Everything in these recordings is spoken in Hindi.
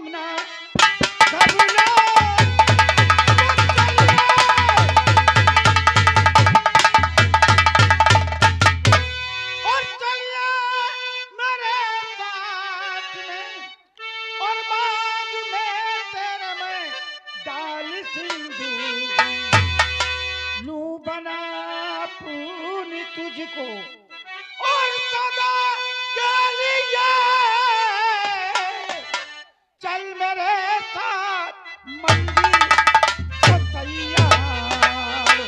ना घबरा और चलिए मेरे साथ में और बाग में तेरे में डाल सिंदूर लू बना पूरी तुझको और सदा के लिए चल मेरे साथ मंदिर को तैयार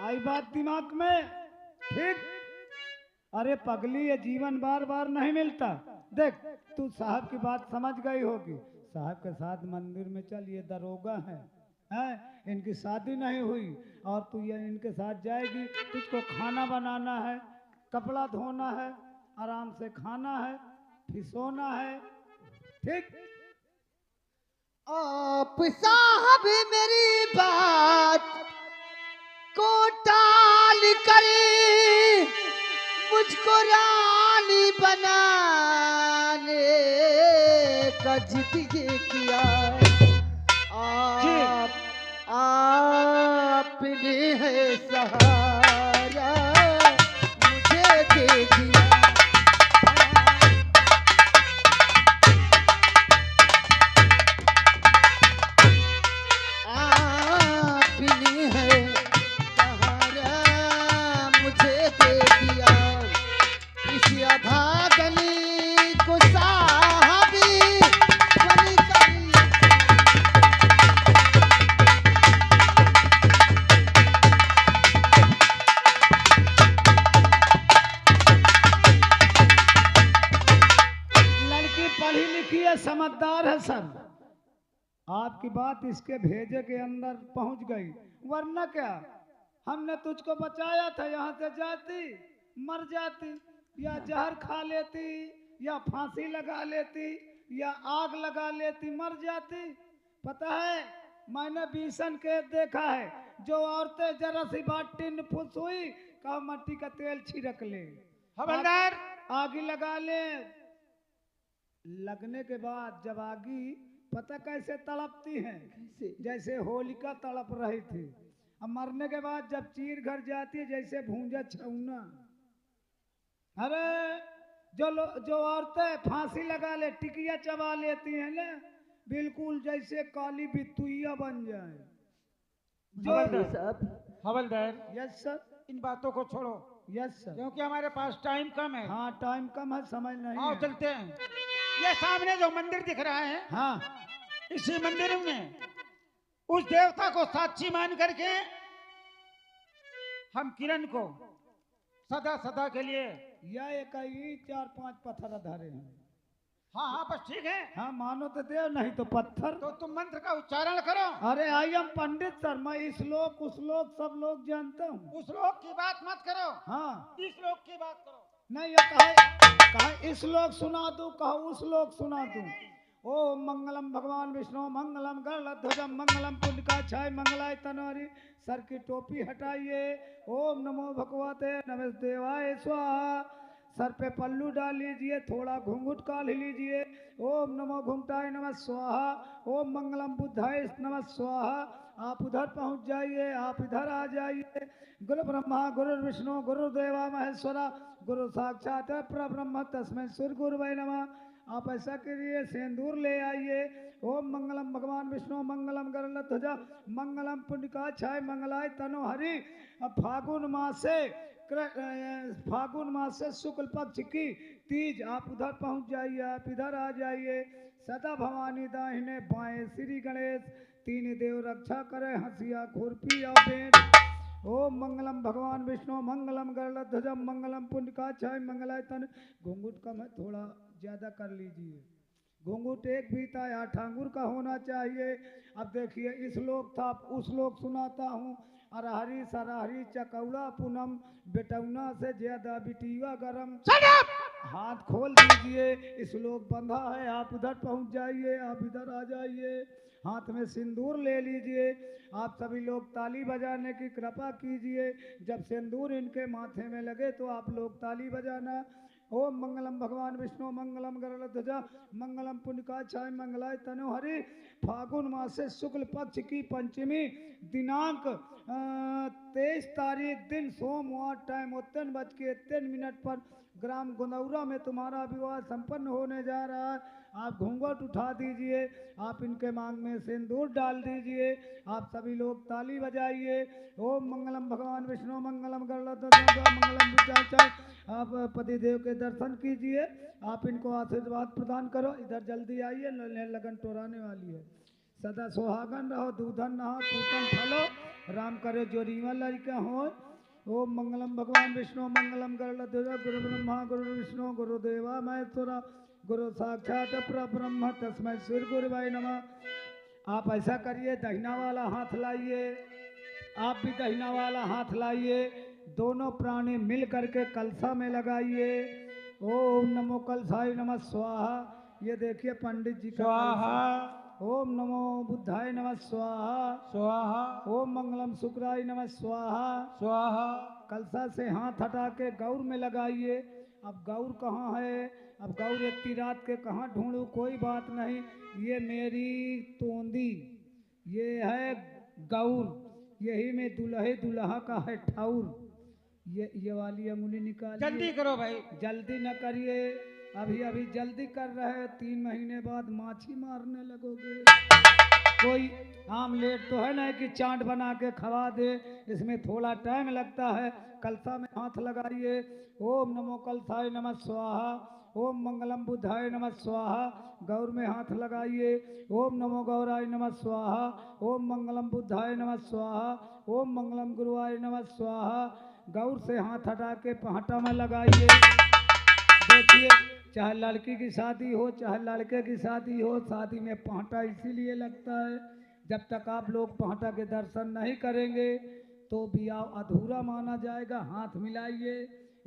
आई बात दिमाग में ठीक। अरे पगली ये जीवन बार बार नहीं मिलता। देख तू साहब की बात समझ गई होगी। साहब के साथ मंदिर में चल, ये दरोगा है इनकी शादी नहीं हुई और तू ये इनके साथ जाएगी। तुझको खाना बनाना है, कपड़ा धोना है, आराम से खाना है, फिर सोना है, ठीक। आप साहब मेरी बात को टाल कर मुझको रानी बनाने का जिद ये किया। आपने है सहारा मुझे दे दिया। आपने है सहारा मुझे दे दिया। इस अभागनी को साहबी बनी करी। लड़की पढ़ी लिखी है, समझदार है सर। आपकी बात इसके भेजे के अंदर पहुंच गई, वरना क्या हमने तुझको बचाया था। यहाँ से जाती मर जाती, या जहर खा लेती, या फांसी लगा लेती, या आग लगा लेती, मर जाती। पता है मैंने बीसन के देखा है, जो औरतें जरा सी बात टिन फुस हुई कहा मट्टी का तेल छिड़क ले, हवलदार आग लगा ले। लगने के बाद जब आगी पता कैसे तड़पती हैं, जैसे होलिका तड़प रही थी। अब मरने के बाद जब चीर घर जाती है जैसे भूंजा छौना। अरे जो औरतें फांसी लगा ले, टिकिया चबा लेती हैं ना, बिल्कुल जैसे काली बितुइया बन जाए। हवलदार यस सर। इन बातों को छोड़ो। Yes sir. क्योंकि हमारे पास टाइम कम है। हाँ टाइम कम है, समझ नहीं आओ है। चलते हैं। ये सामने जो मंदिर दिख रहा है, हाँ इसी मंदिर में उस देवता को साक्षी मान करके हम किरण को सदा सदा के लिए। या एक ही 4-5 पत्थर धरे हैं। हाँ हाँ बस ठीक है। हाँ मानो तो देव, नहीं तो पत्थर। तो तुम मंत्र का उच्चारण करो। अरे आई एम पंडित सर, मैं इस लोक उस लोक सब लोग जानता हूँ। उस लोक की बात मत करो, हाँ इस लोक की बात करो। नहीं ये कहे इस लोक सुना दूं, कहो उस लोक सुना दूं। ओम मंगलम भगवान विष्णु मंगलम गरुड़ध्वजम मंगलम पुंडरीकाक्षाय मंगलाय तनोहरि। सर की टोपी हटाइए। ओम नमो भगवते नमस्देवाय स्वाहा। सर पे पल्लू डाल लीजिए, थोड़ा घूंघट काढ़ लीजिए। ओम नमो घुंघटाय नमः स्वाहा। ओम मंगलम बुद्धाय नमः स्वाहा। आप उधर पहुंच जाइए, आप इधर आ जाइए। गुरु ब्रह्मा गुरु विष्णु गुरुदेवा महेश्वरा गुरु साक्षात परब्रह्म तस्मै श्री गुरुवे नमः। आप ऐसा करिए, सिंदूर ले आइए। ओम मंगलम भगवान विष्णु मंगलम गरुड़ध्वज मंगलम पुंडरीकाक्षाय मंगलाय तनोहरि। अब फागुन मास से शुक्ल पक्ष की तीज, आप उधर पहुंच जाइए, आप इधर आ जाइए। सदा भवानी दाहिने बाएं श्री गणेश, तीन देव रक्षा करे हंसिया खुरपी और बेट। ओम मंगलम भगवान विष्णु मंगलम गरुड़ध्वज मंगलम पुंडरीकाक्षाय मंगलाय तन। घुंघट कम है, थोड़ा ज्यादा कर लीजिए। घुंघट एक बीता 8 आंगुर का होना चाहिए। अब देखिए इस लोक था, उस लोक सुनाता हूँ। अरहरी सरहरी चकौड़ा पूनम, बेटौना से ज्यादा बिटिया गरम। हाथ खोल दीजिए, इस लोक बंधा है। आप उधर पहुंच जाइए, आप इधर आ जाइए। हाथ में सिंदूर ले लीजिए। आप सभी लोग ताली बजाने की कृपा कीजिए। जब सिंदूर इनके माथे में लगे तो आप लोग ताली बजाना। ओम मंगलम भगवान विष्णु मंगलम गरुड़ध्वजा मंगलम पुण्यकाक्षाय मंगलाय तनोहरि। फागुन मास से शुक्ल पक्ष की पंचमी दिनांक 23 तारीख दिन सोमवार टाइम 3:53 पर ग्राम गुनौरा में तुम्हारा विवाह संपन्न होने जा रहा है। आप घूंघट उठा दीजिए, आप इनके मांग में सिंदूर डाल दीजिए। आप सभी लोग ताली बजाइए। ओम मंगलम भगवान विष्णु मंगलम गरुड़ध्वजा मंगलम पुण्यकाक्षाय। आप पति देव के दर्शन कीजिए। आप इनको आशीर्वाद प्रदान करो। इधर जल्दी आइए, लगन टोराने वाली है। सदा सुहागन रहो, दूधन नहा पूतन फलो, राम करे जो रीवा लड़का हो। ओम मंगलम भगवान विष्णु मंगलम गरुड़ध्वजा गुरु ब्रह्मा गुरु विष्णु गुरुदेवा महेश्वरा गुरु साक्षात परब्रह्म तस्मै श्री गुरुवाय नमः। आप ऐसा करिए, दहिना वाला हाथ लाइए। आप भी दहिना वाला हाथ लाइए। दोनों प्राणी मिल करके कलसा में लगाइए। ओम नमो कलसाय नमः स्वाहा। ये देखिए पंडित जी का स्वाहा कलसा। ओम नमो बुद्धाय नमः स्वाहा। स्वाहा ओम मंगलम शुक्राय नमः स्वाहा। स्वाहा। कलसा से हाथ हटा के गौर में लगाइए। अब गौर कहाँ है? अब गौर इतनी रात के कहाँ ढूंढूं? कोई बात नहीं, ये मेरी तोंदी, ये है गौर, यही में दुल्हे दुल्हा का है ठाउर। ये वाली अंगुली निकालिए। जल्दी करो भाई। जल्दी न करिए, अभी अभी जल्दी कर रहे हैं। 3 महीने बाद माछी मारने लगोगे। कोई आमलेट तो है नहीं कि चाट बना के खवा दे, इसमें थोड़ा टाइम लगता है। कलसा में हाथ लगाइए। ओम नमो कलसाय नमः स्वाहा। ओम मंगलम बुद्धाय नमः स्वाहा। गौर में हाथ लगाइए। ओम नमो गौराय नमः स्वाहा। ओम मंगलम बुद्धाय नमः स्वाहा। ओम मंगलम गुरुवाय नमः स्वाहा। गौर से हाथ हटा के पहाटा में लगाइए। देखिए, चाहे लड़की की शादी हो चाहे लड़के की शादी हो, शादी में पहाटा इसीलिए लगता है। जब तक आप लोग पहाटा के दर्शन नहीं करेंगे तो ब्याह अधूरा माना जाएगा। हाथ मिलाइए,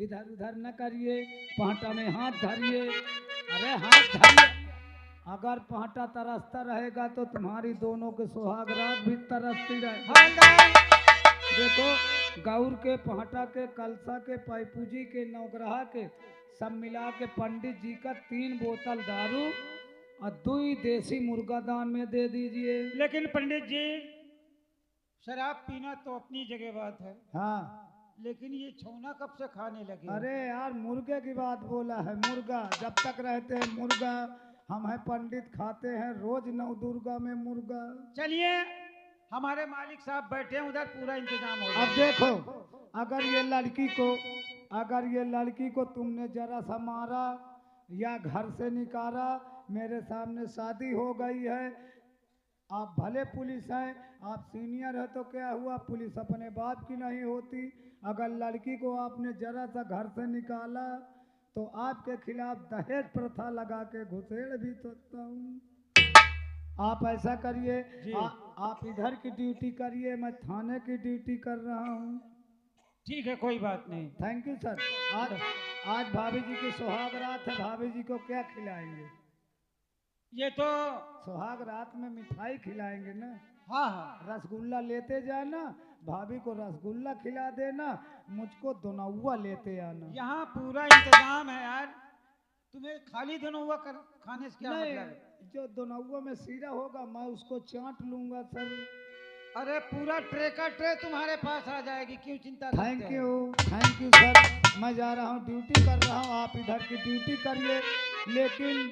इधर उधर न करिए, पहाटा में हाथ धरिए। अरे हाथ धरिए। अगर पहाटा तरसता रहेगा तो तुम्हारी दोनों के सुहाग रात भी तरसती रहेगी। देखो, गौर के, पहाटा के, कलसा के, पैपूजी के, नवग्रह के सब मिला के पंडित जी का 3 बोतल दारू और 2 देसी मुर्गा दान में दे दीजिए। लेकिन पंडित जी, शराब पीना तो अपनी जगह बात है, हाँ, लेकिन ये छौना कब से खाने लगे? अरे यार, मुर्गे की बात बोला है। मुर्गा जब तक रहते हैं मुर्गा, हम है पंडित, खाते हैं रोज नवदुर्गा में मुर्गा। चलिए, हमारे मालिक साहब बैठे हैं उधर, पूरा इंतजाम हो अब देखो, अगर ये लड़की को तुमने जरा सा मारा या घर से निकाला, मेरे सामने शादी हो गई है। आप भले पुलिस हैं, आप सीनियर है तो क्या हुआ, पुलिस अपने बाप की नहीं होती। अगर लड़की को आपने जरा सा घर से निकाला तो आपके खिलाफ दहेज प्रथा लगा के घुसेड़ भी सकता हूँ। आप ऐसा करिए, आप इधर की ड्यूटी करिए, मैं थाने की ड्यूटी कर रहा हूँ। ठीक है, कोई बात नहीं। Thank you sir. आज भाभी जी की सुहाग रात है, भाभी जी को क्या खिलाएंगे? ये तो सुहाग रात में मिठाई खिलाएंगे ना। हाँ हाँ, रसगुल्ला लेते जाना, भाभी को रसगुल्ला खिला देना, मुझको दोनौवा लेते आना। यहाँ पूरा इंतजाम है यार, तुम्हें खाली दोनौवा खाने से क्या नहीं, मतलब है? जो दोनौवा में सीरा होगा मैं उसको चाट लूंगा सर। अरे पूरा ट्रे का ट्रे तुम्हारे पास आ जाएगी, क्यों चिंता करते थैंक हैं? You sir. मैं जा रहा हूँ, ड्यूटी कर रहा हूँ, आप इधर की ड्यूटी करिए, लेकिन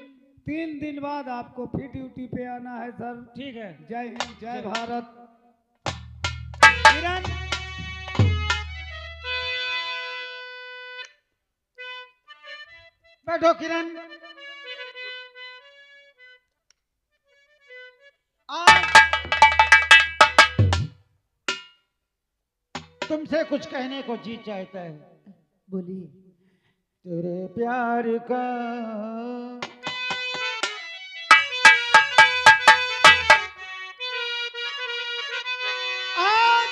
3 दिन बाद आपको फिर ड्यूटी पे आना है सर। ठीक है। जय हिंद, जय भारत। किरण, बैठो किरण। आज तुमसे कुछ कहने को जी चाहता है। बोलिए। तेरे प्यार का आज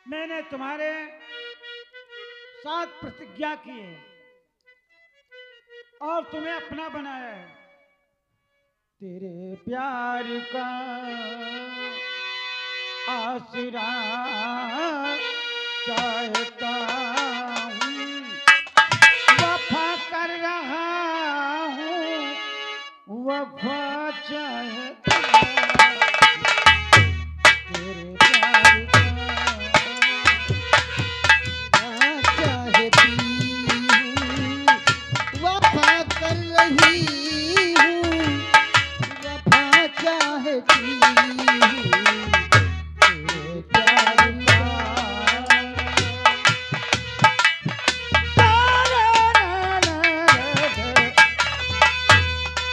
मैंने तुम्हारे साथ प्रतिज्ञा की है और तुम्हें अपना बनाया है। तेरे प्यार का आसरा चाहता हूँ, वफा कर रहा हूँ, वफा चाहता तेरे प्यार का चाहती हूँ, वफा कर रही हूँ, वफा चाहती हूँ, तेरे प्यार का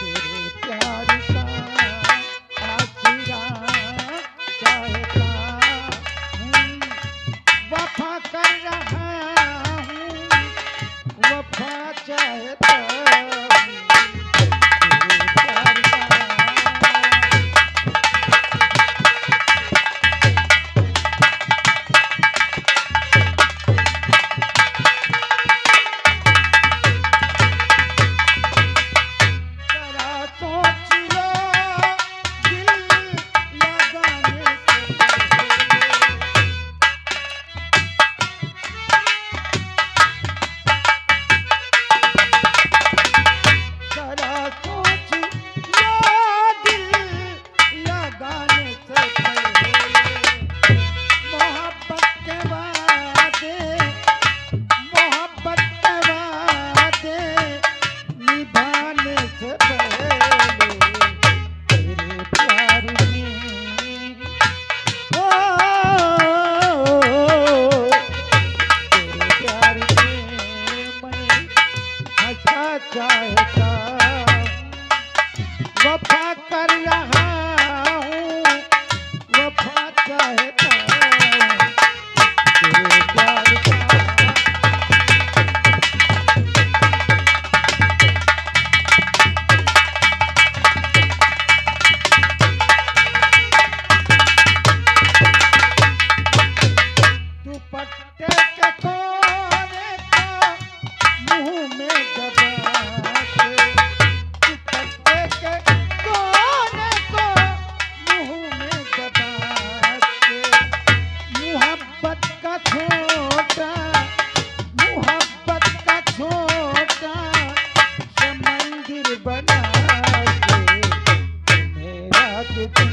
तेरे प्यार का आसरा चाहता हूँ, वफा कर रहा हूँ, वफा चाहता हूँ, तेरे प्यार का जरा सोच लो दिल लगाने से पहले। जरा सोच लो दिल लगाने से पहले। मोहब्बत के वादे, मोहब्बत के वादे निभाने से पहले तेरे प्यार में ओ तेरे प्यार में मैं हंसा चाहता हूँ, वफा कर रहा हूँ, वफा चाहता हूँ, तेरे प्यार का दुपट्टे के कोने को मुंह में दबा के, दुपट्टे के कोने को मुंह में दबा के, मोहब्बत का छोटा, मोहब्बत का छोटा सा मंदिर बना के, तुम्हें रात दिन,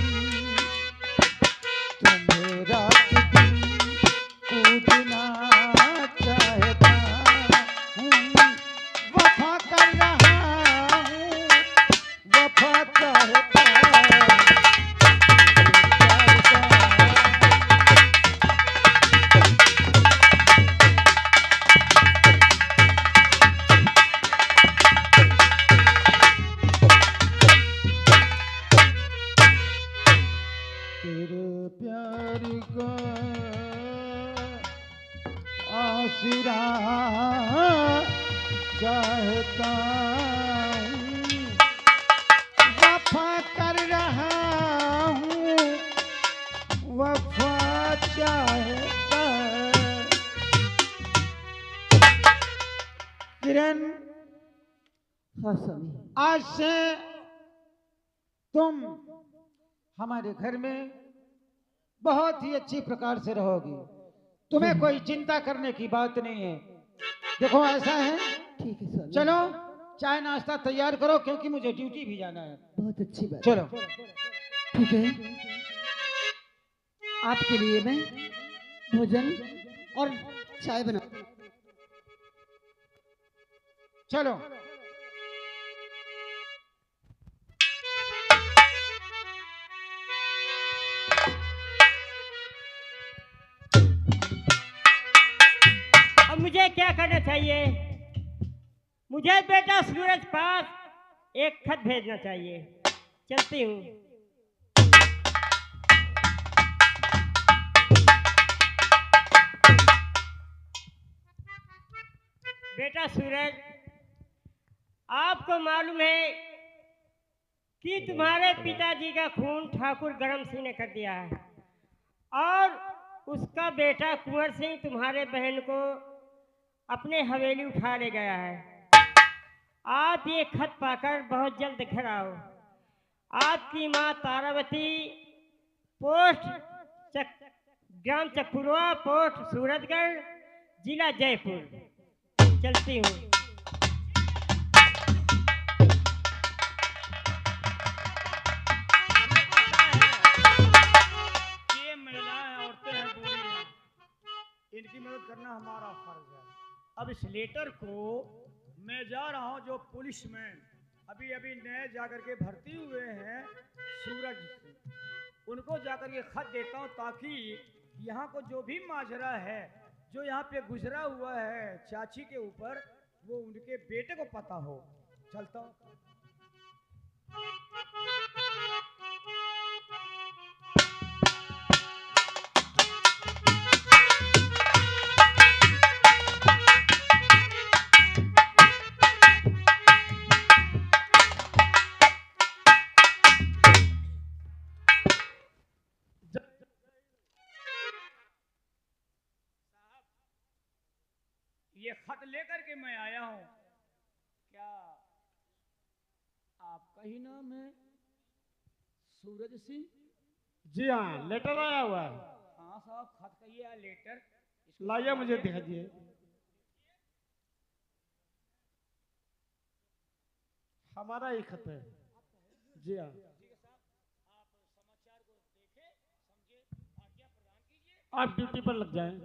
तुम्हें रात दिन कूदना चाहता हूँ, वफा कर रहा हूँ, वफा चाहता हूँ, तेरे प्यार का तेरे प्यार का आसरा चाहता हूँ, वफा कर रहा हूँ, वफा चाहता हूँ। किरण, हाँ स्वामी, आज से तुम हमारे घर में बहुत ही अच्छी प्रकार से रहोगी, तुम्हें कोई चिंता करने की बात नहीं है। देखो ऐसा है, ठीक है स्वामी, चलो चाय नाश्ता तैयार करो क्योंकि मुझे ड्यूटी भी जाना है। बहुत अच्छी बात, चलो ठीक है। आपके लिए मैं भोजन और चाय बना, चलो। अब मुझे क्या करना चाहिए? मुझे बेटा सूरज पास एक खत भेजना चाहिए। चलती हूँ। बेटा सूरज, आपको मालूम है कि तुम्हारे पिताजी का खून ठाकुर गरम सिंह ने कर दिया है और उसका बेटा कुंवर सिंह तुम्हारे बहन को अपने हवेली उठा ले गया है। आप ये खत पाकर बहुत जल्द घर आओ आपकी माँ तारावती, पोस्ट ग्राम चकपुरवा, पोस्ट सूरतगढ़, जिला जयपुर। चलती हूँ। ये महिलाएं, औरतें हैं, बूढ़ी हैं, इनकी मदद करना हमारा फर्ज है। अब इस लेटर को मैं जा रहा हूँ, जो पुलिसमैन अभी अभी नए जाकर के भर्ती हुए हैं सूरज से, उनको जाकर के खत देता हूँ, ताकि यहाँ को जो भी माजरा है, जो यहाँ पे गुजरा हुआ है चाची के ऊपर, वो उनके बेटे को पता हो। चलता हूँ। ये खत लेकर के मैं आया हूँ। क्या आपका ही नाम है सूरज सिंह? जी हाँ, लेटर आया हुआ है। हाँ साहब, खत का ये लेटर लाइए, मुझे दिखाइए। हमारा ही खत है। जी हाँ, आप ड्यूटी पर लग जाएं।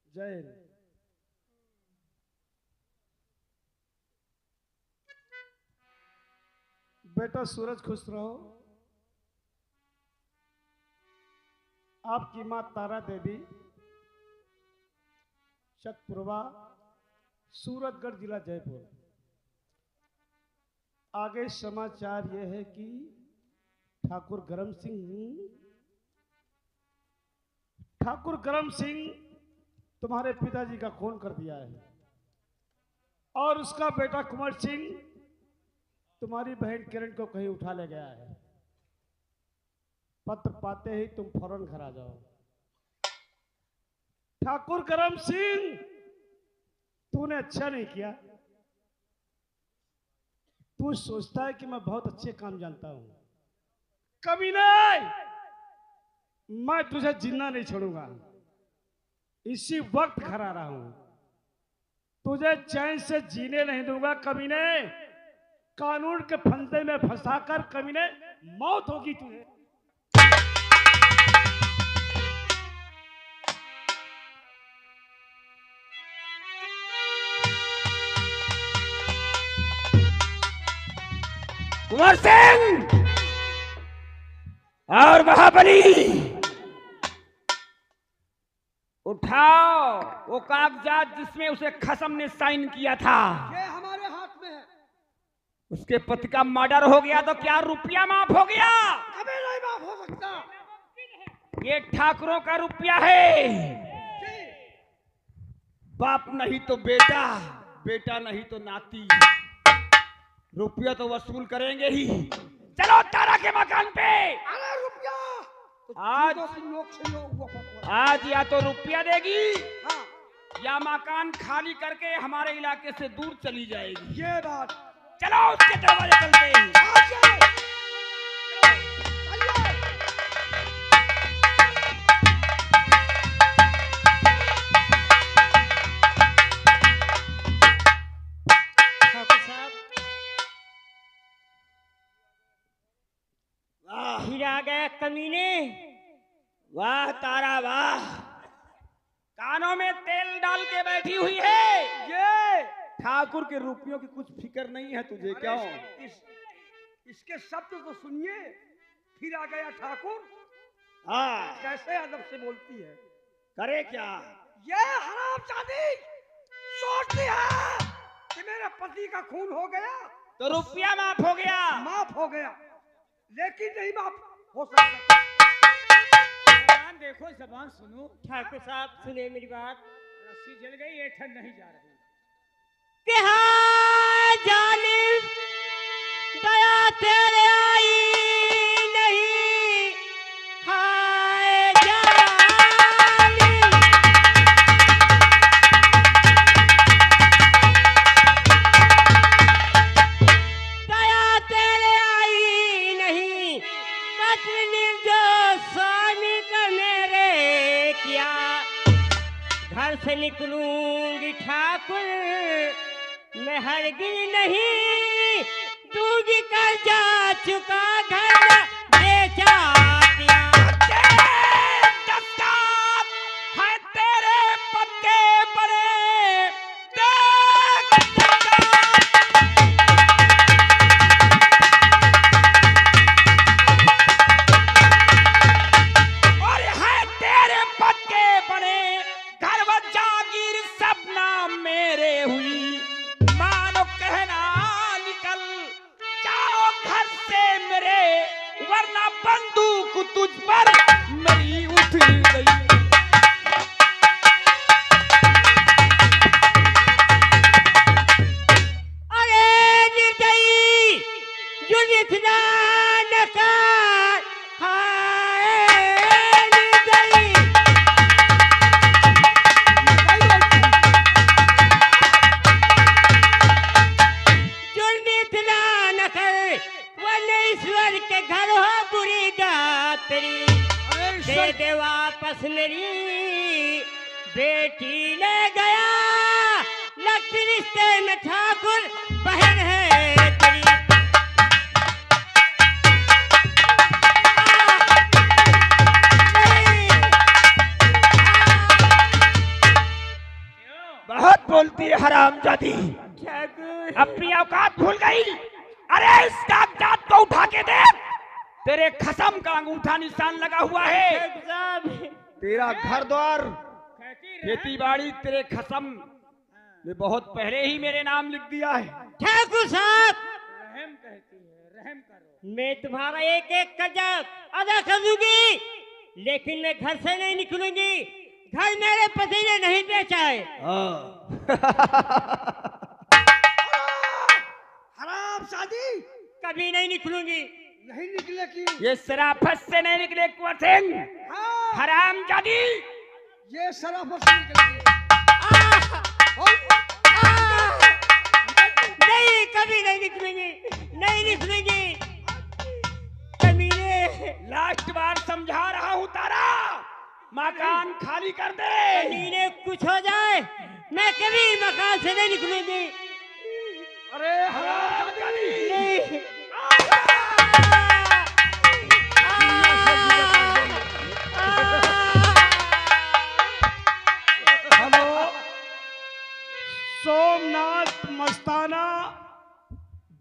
जय हिंद। बेटा सूरज, खुश रहो। आपकी मां तारा देवी, चकपुरवा, सूरतगढ़, जिला जयपुर। आगे समाचार यह है कि ठाकुर गरम सिंह तुम्हारे पिताजी का खून कर दिया है, और उसका बेटा कुंवर सिंह तुम्हारी बहन किरण को कहीं उठा ले गया है। पत्र पाते ही तुम फौरन घर आ जाओ। ठाकुर करम सिंह, तूने अच्छा नहीं किया। तू सोचता है कि मैं बहुत अच्छे काम जानता हूं। कभी नहीं, मैं तुझे जिंदा नहीं छोड़ूंगा। इसी वक्त घर आ रहा हूं। तुझे चैन से जीने नहीं दूंगा। कभी नहीं, कानून के फंदे में फंसाकर कभी ने मौत होगी तुझे। कुंवर सिंह और महाबली, उठाओ वो कागजात जिसमें उसे खसम ने साइन किया था। ये हमारे हाथ में है। उसके पति का मर्डर हो गया तो क्या रुपया माफ हो गया? कभी नहीं माफ हो सकता। ये ठाकुरों का रुपया है। बाप नहीं तो बेटा, बेटा नहीं तो नाती। रुपया तो वसूल करेंगे ही। चलो तारा के मकान पे। अरे रुपया आज या तो रुपया देगी, हाँ। या मकान खाली करके हमारे इलाके से दूर चली जाएगी। ये बात। चलो उसके दरवाजे चलते हैं। ठाकुर साहब, वाह फिर आ गया कमीने। वाह तारा वाह, कानों में तेल डाल के बैठी हुई है। ये ठाकुर के रुपयों की कुछ फिक्र नहीं है तुझे? क्यों? इसके शब्द तो सुनिए। फिर आ गया ठाकुर। हाँ, कैसे अदब से बोलती है। करे क्या? ये हरामजादी सोचती है कि मेरे पति का खून हो गया तो रुपया माफ हो गया। माफ हो गया, लेकिन नहीं माफ हो सकता। जबान देखो, जबान सुनो। ठाकुर साहब सुने मेरी बात। रस्सी जल गई, ये ठंड नहीं जा रही। कि हाँ जालिम दया तेरे आई नहीं, हाय जालिम दया तेरे आई नहीं। मैं हरगिज नहीं दूंगी, कर जा चुका घर बेचा दिया। है तेरे पत्ते बड़े, देख और है तेरे पत्ते बड़े, घर व जागीर सब नाम मेरे हुई। मानो कहना निकल जाओ घर से मेरे, वरना बंदूक तुझ पर मेरी उठ गई। अरे निर्दयी जो इतना नकार, हाय निर्दयी। जुर्म इतना न कर, वरना ईश्वर के घर हो बुरी दातरी। दे दे वापस मेरी बेटी ले गया, लगती रिश्ते में ठाकुर बहन है तेरी। बहुत बोलती है हरामजादी, ठाकुर अपनी औकात भूल गई। अरे इस कागजात को उठा के देख, तेरे खसम का अंगूठा निशान लगा हुआ है। साहब तेरा घर द्वार खेती बाड़ी तेरे खसम ने बहुत पहले ही मेरे नाम लिख दिया है। ठाकुर साहब, रहम कहती है, रहम करो। मैं तुम्हारा एक एक कर्जा अदा कर दूंगी, लेकिन मैं घर से नहीं निकलूंगी। घर मेरे पति ने नहीं बेचा है। हराम शादी कभी नहीं निकलूंगी। नहीं निकले की। ये शराफत से नहीं निकले कुंवर सिंह। हाँ, हरामजादी, ये शराफत से निकलेगी। नहीं, कभी नहीं निकलूंगी, नहीं निकलूंगी। कमीने, लास्ट बार समझा रहा हूँ तारा, मकान खाली कर दे। कमीने, कुछ हो जाए मैं कभी मकान से नहीं निकलूंगी। अरे हरामजादी, नहीं। हेलो, सोमनाथ मस्ताना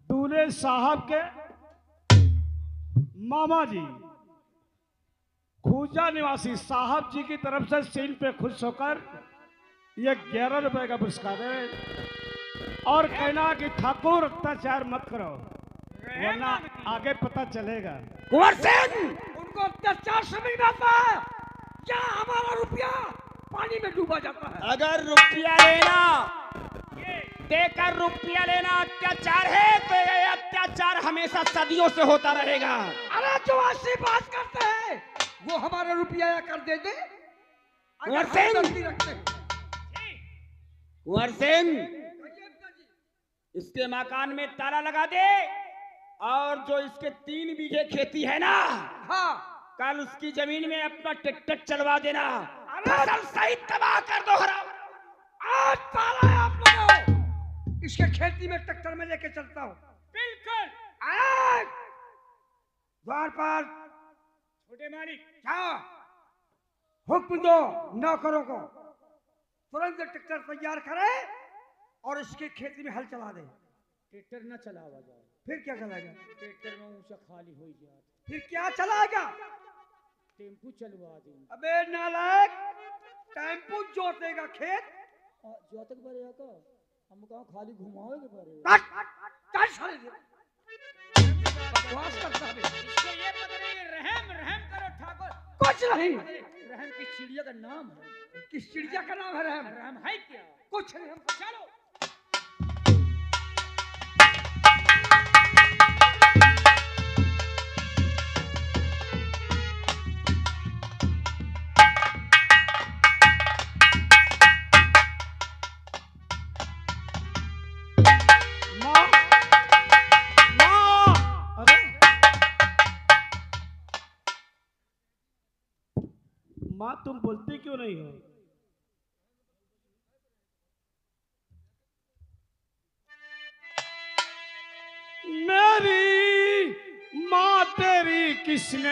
दूल्हे साहब के मामा जी, खूजा निवासी साहब जी की तरफ से सील पे खुश होकर ये 11 रुपए का पुरस्कार है। और कहना कि ठाकुर अत्याचार मत करो, वरना आगे पता चलेगा। कुंवर सिंह, उनको अत्याचार समझ में आता है या हमारा रुपया पानी में डूबा जाता है। अगर रुपया लेना देकर रुपया लेना अत्याचार है, तो ये अत्याचार हमेशा सदियों से होता रहेगा। अरे जो ऐसी बात करते हैं वो हमारा रुपया या कर दे दे। अगर हम सिंह! गलती रखते हैं। कुंवर सिंह, इसके मकान में ताला लगा दे, और जो इसके 3 बीघे खेती है ना, हाँ, कल उसकी जमीन में अपना ट्रैक्टर चलवा देना, फसल सही तबाह कर दो। हराम, आज ताला है आप लोगों, इसके खेती में ट्रैक्टर में लेके चलता हूँ। बिल्कुल आज द्वार पर छोटे मालिक, जाओ, हुक्म दो नौकरों को तुरंत ट्रैक्टर तैयार करे और इसकी खेती में हल चला दे। ट्रैक्टर न चलावा जाए, फिर क्या चलाएगा? ट्रैक्टर में ऊंचा खाली हो जाए, फिर क्या चलाएगा? टेम्पू चलवा दें। अबे नालायक, टेम्पू जोतेगा खेत? जोतक पड़ेगा का, हम कहाँ खाली घुमाओगे पड़ेगा। बकवास करता है। इसको ये पता नहीं, रहम रहम करो ठाकुर। कुछ नहीं। रहम की चिड़िया का नाम है। किस चिड़िया का नाम है रहम? रहम है क्या? कुछ नहीं। हम चलो। माँ, तुम बोलते क्यों नहीं हो? किसने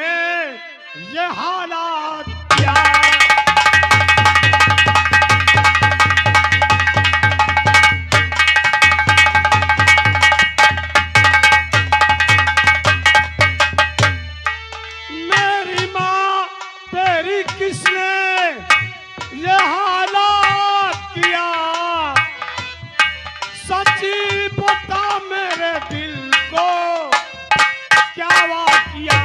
ये हालात किया? मेरी माँ तेरी किसने ये हालात किया? सच्ची बता मेरे दिल को क्या वाकिया?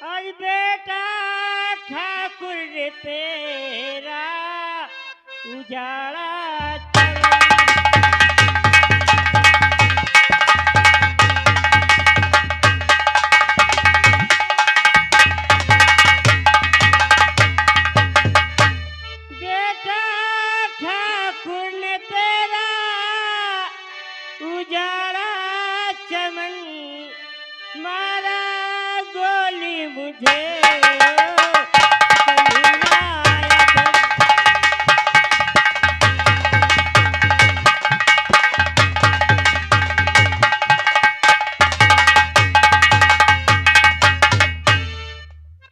आज बेटा ठाकुर रे तेरा उजाड़ा चमन। बेटा ठाकुर ने तेरा उजाड़ा चमन, मारा गोली मुझे कमीनाया बन।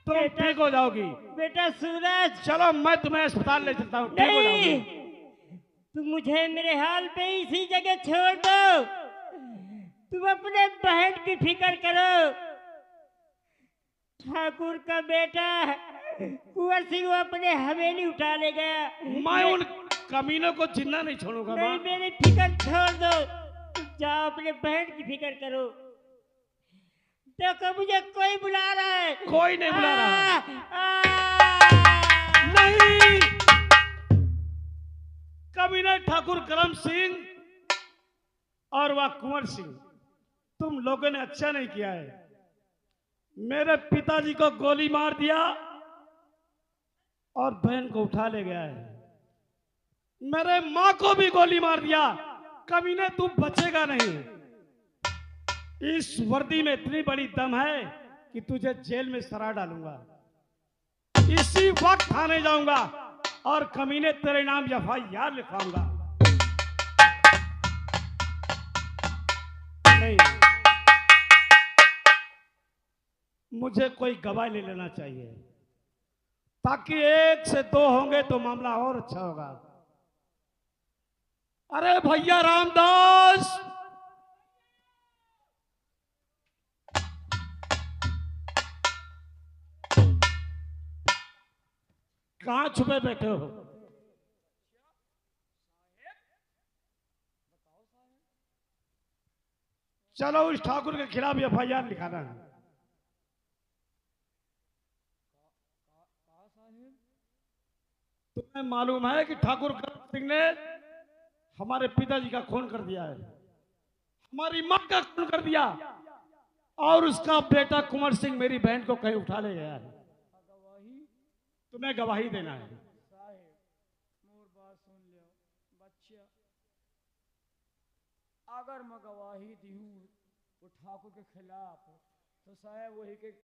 तुम ठीक हो जाओगी। बेटा सूरज, चलो मैं तुम्हें अस्पताल ले चलता हूँ, ठीक हो नहीं, जाओगी। तुम मुझे मेरे हाल पे इसी जगह छोड़ दो। तुम अपने बहन की फिक्र करो। ठाकुर का बेटा कुंवर सिंह वो अपने हवेली उठा ले गया। मैं उन कमीनों को जिंदा नहीं छोड़ूंगा नहीं, माँ। मेरी फिक्र छोड़ दो। तुम जाओ अपने बहन की फिक्र करो। देखो मुझे कोई बुला रहा है। कोई नहीं बुला रहा। आ! नहीं, कमीने ठाकुर करम सिंह और वह कुंवर सिंह, तुम लोगों ने अच्छा नहीं किया है। मेरे पिताजी को गोली मार दिया और बहन को उठा ले गया है। मेरे माँ को भी गोली मार दिया। कमीने तू बचेगा नहीं। इस वर्दी में इतनी बड़ी दम है कि तुझे जेल में सरा डालूंगा। इसी वक्त थाने जाऊंगा और कमीने तेरे नाम FIR लिखवाऊंगा। नहीं, मुझे कोई गवाह ले लेना चाहिए, ताकि 1 से 2 होंगे तो मामला और अच्छा होगा। अरे भैया रामदास, कहां छुपे बैठे हो? चलो उस ठाकुर के खिलाफ FIR लिखाना है। तुम्हें मालूम है कि ठाकुर करम सिंह ने हमारे पिताजी का खून कर दिया है, हमारी मां का खून कर दिया, और उसका बेटा कुंवर सिंह मेरी बहन को कहीं उठा ले गया है। तुम्हें गवाही देना है। मोर बात सुन लियो बच्चा, अगर मैं गवाही दी वो ठाकुर के खिलाफ तो साहब वही के